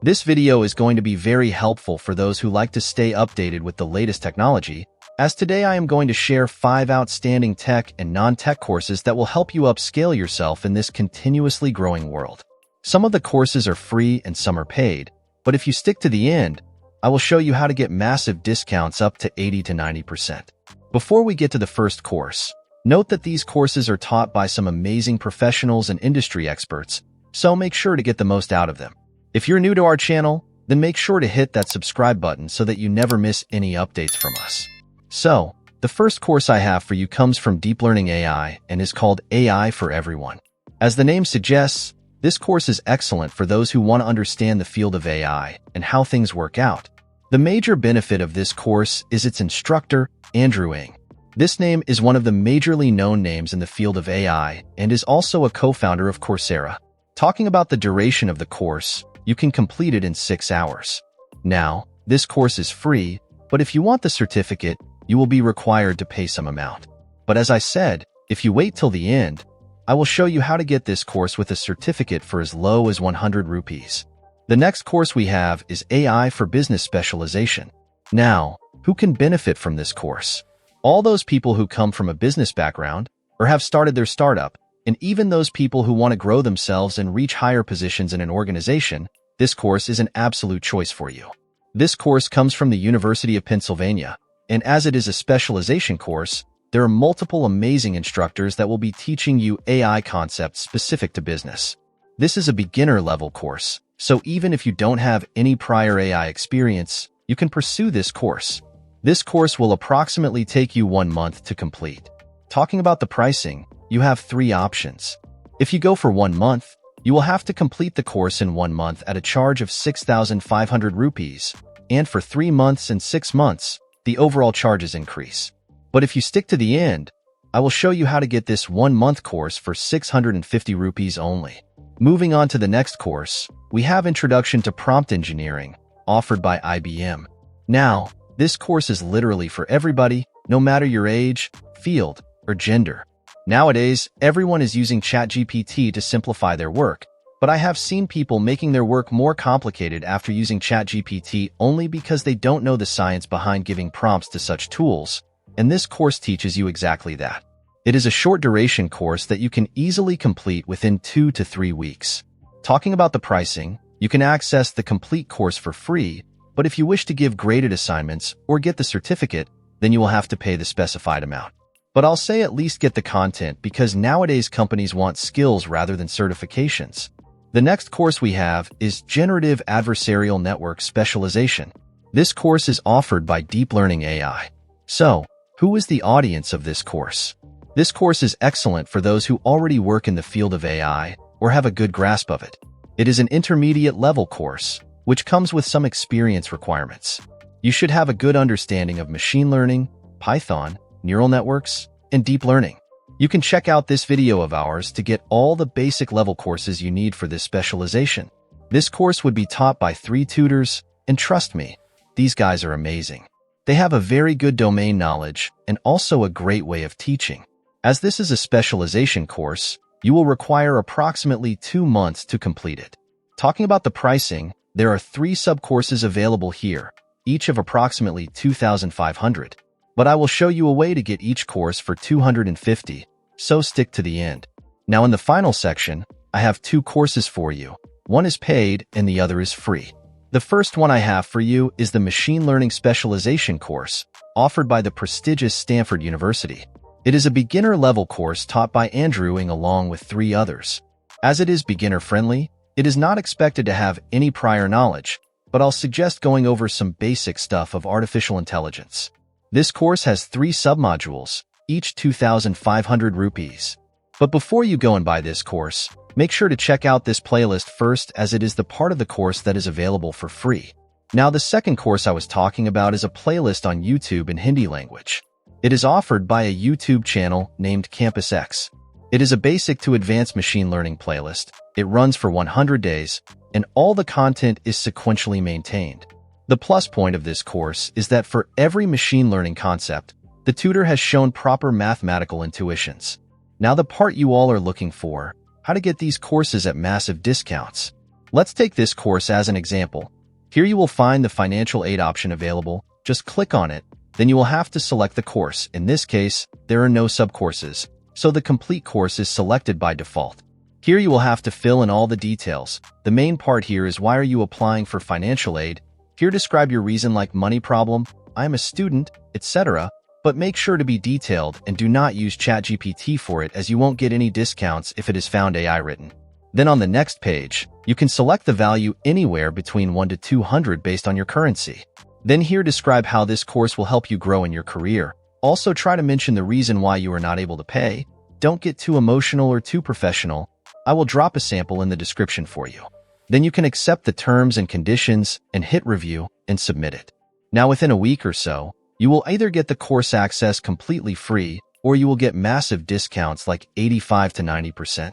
This video is going to be very helpful for those who like to stay updated with the latest technology, as today I am going to share 5 outstanding tech and non-tech courses that will help you upscale yourself in this continuously growing world. Some of the courses are free and some are paid, but if you stick to the end, I will show you how to get massive discounts up to 80 to 90%. Before we get to the first course, note that these courses are taught by some amazing professionals and industry experts, so make sure to get the most out of them. If you're new to our channel, then make sure to hit that subscribe button so that you never miss any updates from us. So, the first course I have for you comes from Deep Learning AI and is called AI for Everyone. As the name suggests, this course is excellent for those who want to understand the field of AI and how things work out. The major benefit of this course is its instructor, Andrew Ng. This name is one of the majorly known names in the field of AI and is also a co-founder of Coursera. Talking about the duration of the course, you can complete it in 6 hours. Now, this course is free, but if you want the certificate, you will be required to pay some amount. But as I said, if you wait till the end, I will show you how to get this course with a certificate for as low as 100 rupees. The next course we have is AI for Business Specialization. Now, who can benefit from this course? All those people who come from a business background or have started their startup, and even those people who want to grow themselves and reach higher positions in an organization, this course is an absolute choice for you. This course comes from the University of Pennsylvania, and as it is a specialization course, there are multiple amazing instructors that will be teaching you AI concepts specific to business. This is a beginner-level course, so even if you don't have any prior AI experience, you can pursue this course. This course will approximately take you 1 month to complete. Talking about the pricing, you have 3 options. If you go for 1 month, you will have to complete the course in 1 month at a charge of 6,500 rupees, and for 3 months and 6 months, the overall charges increase. But if you stick to the end, I will show you how to get this 1-month course for 650 rupees only. Moving on to the next course, we have Introduction to Prompt Engineering, offered by IBM. Now, this course is literally for everybody, no matter your age, field, or gender. Nowadays, everyone is using ChatGPT to simplify their work, but I have seen people making their work more complicated after using ChatGPT only because they don't know the science behind giving prompts to such tools, and this course teaches you exactly that. It is a short duration course that you can easily complete within 2 to 3 weeks. Talking about the pricing, you can access the complete course for free, but if you wish to give graded assignments or get the certificate, then you will have to pay the specified amount. But I'll say at least get the content because nowadays companies want skills rather than certifications. The next course we have is Generative Adversarial Network Specialization. This course is offered by Deep Learning AI. So, who is the audience of this course? This course is excellent for those who already work in the field of AI or have a good grasp of it. It is an intermediate level course, which comes with some experience requirements. You should have a good understanding of machine learning, Python, neural networks, and deep learning. You can check out this video of ours to get all the basic level courses you need for this specialization. This course would be taught by 3 tutors, and trust me, these guys are amazing. They have a very good domain knowledge and also a great way of teaching. As this is a specialization course, you will require approximately 2 months to complete it. Talking about the pricing, there are 3 sub-courses available here, each of approximately 2,500. But I will show you a way to get each course for 250, so stick to the end. Now in the final section, I have 2 courses for you. One is paid and the other is free. The first one I have for you is the Machine Learning Specialization course, offered by the prestigious Stanford University. It is a beginner-level course taught by Andrew Ng along with 3 others. As it is beginner-friendly, it is not expected to have any prior knowledge, but I'll suggest going over some basic stuff of artificial intelligence. This course has 3 submodules, each 2,500 rupees. But before you go and buy this course, make sure to check out this playlist first as it is the part of the course that is available for free. Now the second course I was talking about is a playlist on YouTube in Hindi language. It is offered by a YouTube channel named Campus X. It is a basic to advanced machine learning playlist. It runs for 100 days, and all the content is sequentially maintained. The plus point of this course is that for every machine learning concept, the tutor has shown proper mathematical intuitions. Now the part you all are looking for, how to get these courses at massive discounts. Let's take this course as an example. Here you will find the financial aid option available. Just click on it. Then you will have to select the course. In this case, there are no subcourses, so the complete course is selected by default. Here you will have to fill in all the details. The main part here is why are you applying for financial aid. Here describe your reason like money problem, I am a student, etc. But make sure to be detailed and do not use ChatGPT for it as you won't get any discounts if it is found AI written. Then on the next page, you can select the value anywhere between 1 to 200 based on your currency. Then here describe how this course will help you grow in your career. Also try to mention the reason why you are not able to pay. Don't get too emotional or too professional. I will drop a sample in the description for you. Then you can accept the terms and conditions and hit review and submit it. Now within a week or so, you will either get the course access completely free or you will get massive discounts like 85 to 90%.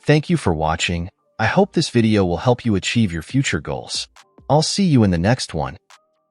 Thank you for watching. I hope this video will help you achieve your future goals. I'll see you in the next one.